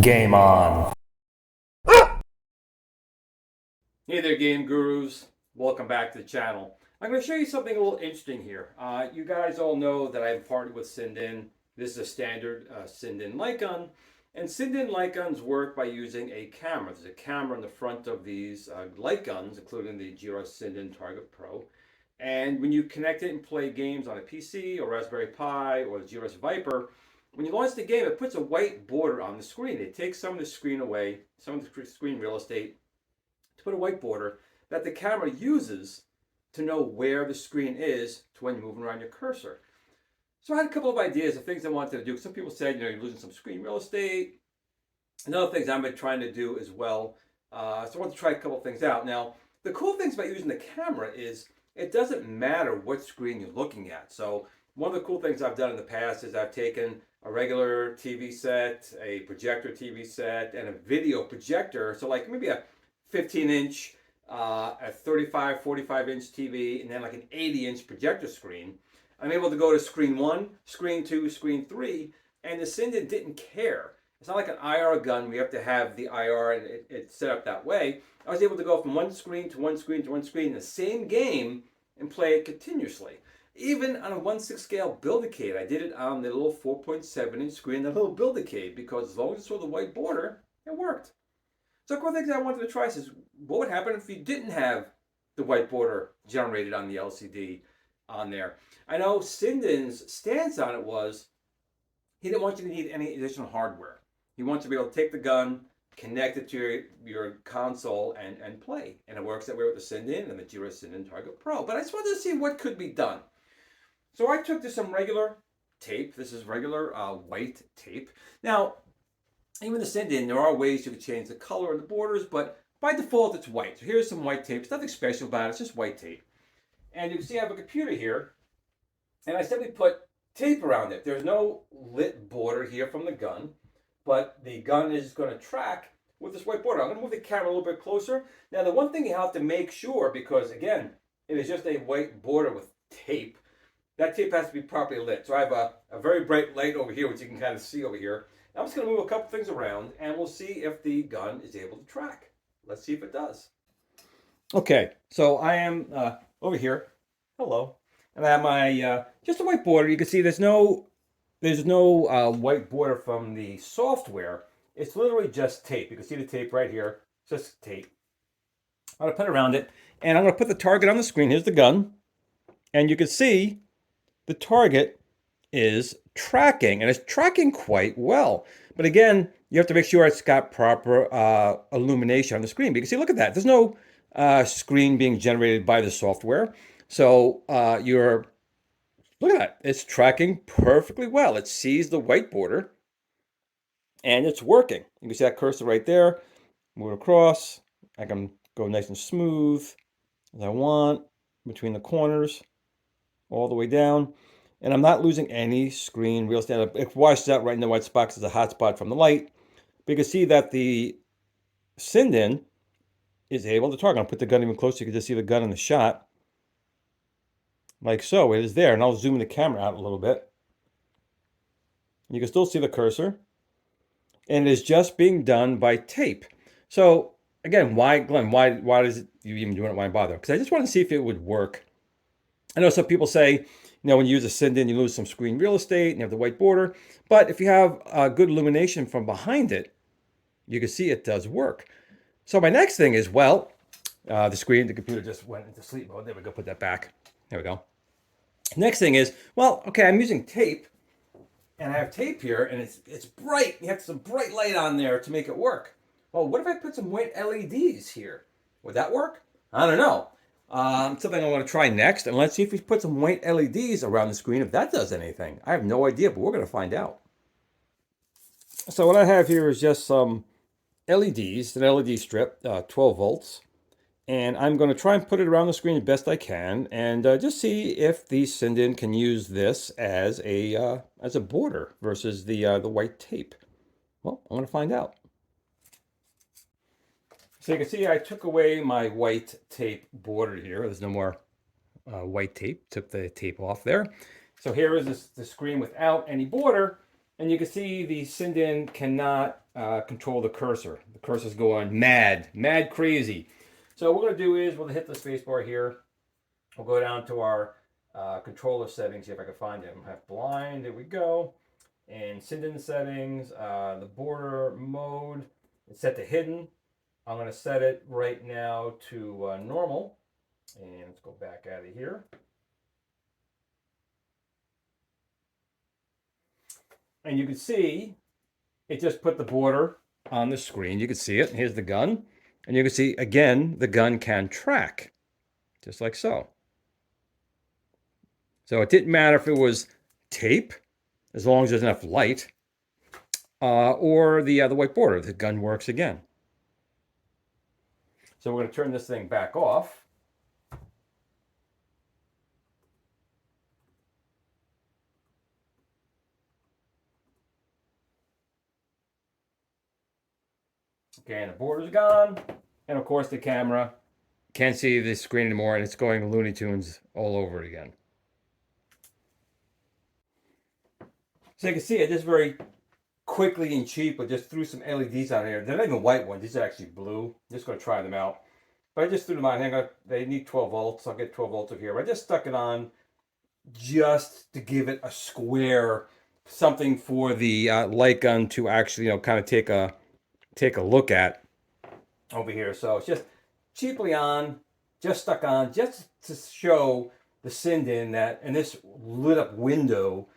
Game on. Hey there, game gurus. Welcome back to the channel. I'm going to show you something a little interesting here. You guys all know that I've partnered with Sinden. This is a standard Sinden Lightgun. And Sinden Lightguns work by using a camera. There's a camera on the front of these light guns, including the GRS Sinden Target PRO. And when you connect it and play games on a PC or Raspberry Pi or the GRS Viper, when you launch the game, it puts a white border on the screen. It takes some of the screen away, some of the screen real estate, to put a white border that the camera uses to know where the screen is to when you're moving around your cursor. So I had a couple of ideas of things I wanted to do. Some people said, you're losing some screen real estate. And other things I've been trying to do as well. So I want to try a couple of things out. Now, the cool things about using the camera is it doesn't matter what screen you're looking at. So one of the cool things I've done in the past is I've taken a regular TV set, a projector TV set, and a video projector. So like maybe a 15-inch, a 35, 45-inch TV, and then like an 80-inch projector screen. I'm able to go to screen 1, screen 2, screen 3, and the Sinden didn't care. It's not like an IR gun where you have to have the IR and it's set up that way. I was able to go from one screen to one screen to one screen in the same game and play it continuously. Even on a 1/6 scale build-a-cade, I did it on the little 4.7-inch screen, the little build-a-cade, because as long as it saw the white border, it worked. So a couple of things I wanted to try is what would happen if you didn't have the white border generated on the LCD on there. I know Sinden's stance on it was he didn't want you to need any additional hardware. He wants you to be able to take the gun, connect it to your console, and play. And it works that way with the Sinden and the GRS Sinden Target Pro. But I just wanted to see what could be done. So I took some regular tape. This is regular white tape. Now, even the Sinden, there are ways you can change the color of the borders, but by default it's white. So here's some white tape. It's nothing special about it. It's just white tape. And you can see I have a computer here, and I simply put tape around it. There's no lit border here from the gun, but the gun is going to track with this white border. I'm going to move the camera a little bit closer. Now, the one thing you have to make sure, because again, it is just a white border with tape, that tape has to be properly lit. So I have a very bright light over here, which you can kind of see over here. Now I'm just going to move a couple things around, and we'll see if the gun is able to track. Let's see if it does. Okay, so I am over here. Hello. And I have my, just a white border. You can see there's no white border from the software. It's literally just tape. You can see the tape right here. It's just tape. I'm going to put it around it, and I'm going to put the target on the screen. Here's the gun. And you can see the target is tracking, and it's tracking quite well. But again, you have to make sure it's got proper illumination on the screen. Because see, look at that. There's no screen being generated by the software. So look at that. It's tracking perfectly well. It sees the white border, and it's working. You can see that cursor right there. Move it across. I can go nice and smooth as I want between the corners, all the way down. And I'm not losing any screen real estate. It washes out right in the white spot because it's a hot spot from the light. But you can see that the Sinden is able to target. I'll put the gun even closer. You can just see the gun in the shot. Like so. It is there. And I'll zoom the camera out a little bit. You can still see the cursor. And it is just being done by tape. So, again, why, Glenn, why does it, you even doing it? Why bother? Because I just wanted to see if it would work. I know some people say, when you use a Sinden, you lose some screen real estate and you have the white border. But if you have good illumination from behind it, you can see it does work. So my next thing is, the computer just went into sleep mode. There we go, put that back. There we go. Next thing is, okay, I'm using tape. And I have tape here, and it's bright. You have some bright light on there to make it work. Well, what if I put some white LEDs here? Would that work? I don't know. Something I want to try next, and let's see if we put some white LEDs around the screen, if that does anything. I have no idea, but we're going to find out. So what I have here is just some LEDs, an LED strip, 12 volts. And I'm going to try and put it around the screen as best I can, and just see if the Sinden can use this as a border versus the white tape. Well, I'm going to find out. So you can see I took away my white tape border here. There's no more white tape. Took the tape off there. So here is the screen without any border. And you can see the Sinden cannot control the cursor. The cursor's going mad crazy. So what we're going to do is we'll hit the spacebar here. We'll go down to our controller settings, see if I can find it. I have blind, there we go. And Sinden settings, the border mode, it's set to hidden. I'm going to set it right now to normal. And let's go back out of here. And you can see it just put the border on the screen. You can see it. Here's the gun. And you can see, again, the gun can track, just like so. So it didn't matter if it was tape, as long as there's enough light, or the white border. The gun works again. So we're going to turn this thing back off. Okay, and the border's gone. And of course the camera can't see the screen anymore, and it's going Looney Tunes all over again. So you can see it just very quickly and cheap, but just threw some LEDs on here. They're not even white ones. These are actually blue. Just going to try them out. But I just threw them on. They need 12 volts. I'll get 12 volts over here. But I just stuck it on just to give it a square, something for the light gun to actually, kind of take a look at over here. So it's just cheaply on, just stuck on, just to show the Sinden that in this lit up window,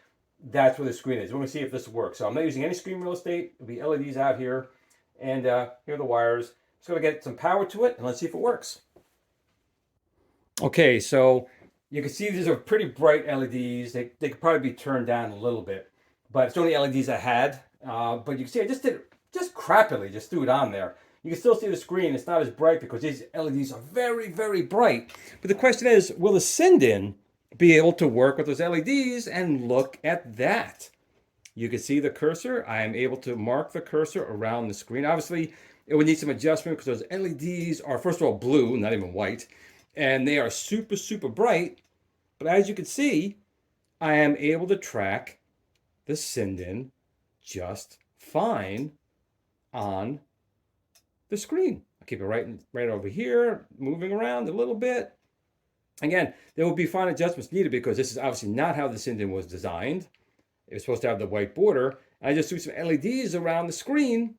that's where the screen is. We're going to see if this works. So I'm not using any screen real estate. There'll be LEDs out here. And here are the wires. Just going to get some power to it, and let's see if it works. Okay, so you can see these are pretty bright LEDs. They could probably be turned down a little bit. But it's the only LEDs I had. But you can see I just did it just crappily, just threw it on there. You can still see the screen. It's not as bright because these LEDs are very, very bright. But the question is, will the Sinden be able to work with those LEDs? And look at that. You can see the cursor. I am able to mark the cursor around the screen. Obviously, it would need some adjustment because those LEDs are, first of all, blue, not even white. And they are super, super bright. But as you can see, I am able to track the Sinden just fine on the screen. I'll keep it right over here, moving around a little bit. Again, there will be fine adjustments needed because this is obviously not how the Sinden was designed. It was supposed to have the white border. I just threw some LEDs around the screen,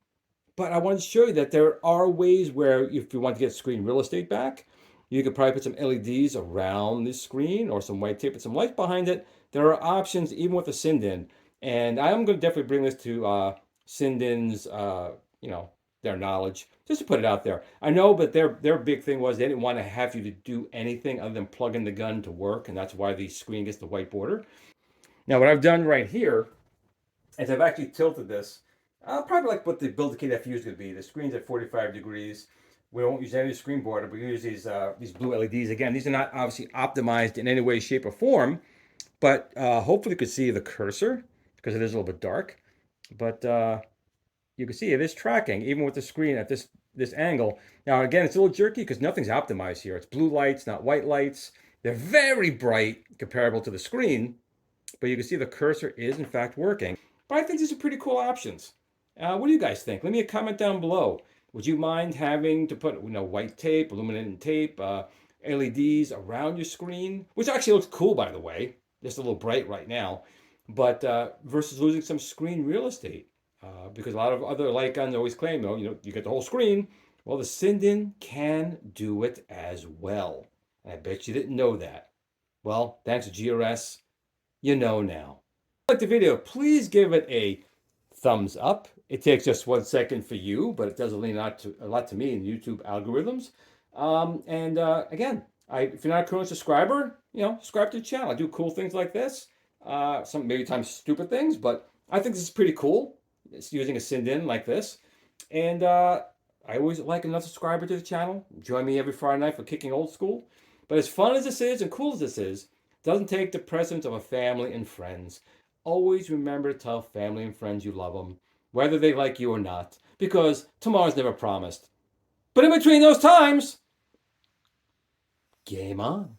but I wanted to show you that there are ways where if you want to get screen real estate back, you could probably put some LEDs around the screen or some white tape and some light behind it. There are options even with the Sinden. And I'm going to definitely bring this to Sinden's, their knowledge, just to put it out there. I know, but their big thing was they didn't want to have you to do anything other than plug in the gun to work, and that's why the screen gets the white border. Now, what I've done right here is I've actually tilted this, probably like what the build kit FU is going to be. The screen's at 45 degrees. We won't use any screen border, but we use these blue LEDs. Again, these are not obviously optimized in any way, shape, or form, but hopefully you could see the cursor because it is a little bit dark. But you can see it is tracking even with the screen at this angle. Now, again, it's a little jerky because nothing's optimized here. It's blue lights, not white lights. They're very bright comparable to the screen, but you can see the cursor is in fact working. But I think these are pretty cool options. What do you guys think? Leave me a comment down below. Would you mind having to put white tape, illuminating tape, LEDs around your screen, which actually looks cool, by the way, just a little bright right now, but versus losing some screen real estate? Because a lot of other light guns always claim, you get the whole screen. Well, the Sinden can do it as well. And I bet you didn't know that. Well, thanks to GRS, you know now. If you like the video, please give it a thumbs up. It takes just 1 second for you, but it does mean a lot to me in YouTube algorithms. Again, if you're not a current subscriber, subscribe to the channel. I do cool things like this. Some maybe times stupid things, but I think this is pretty cool. It's using a Sinden like this. And I always like another subscriber to the channel. Join me every Friday night for Kicking Old School. But as fun as this is and cool as this is, it doesn't take the presence of a family and friends. Always remember to tell family and friends you love them, whether they like you or not, because tomorrow's never promised. But in between those times, game on.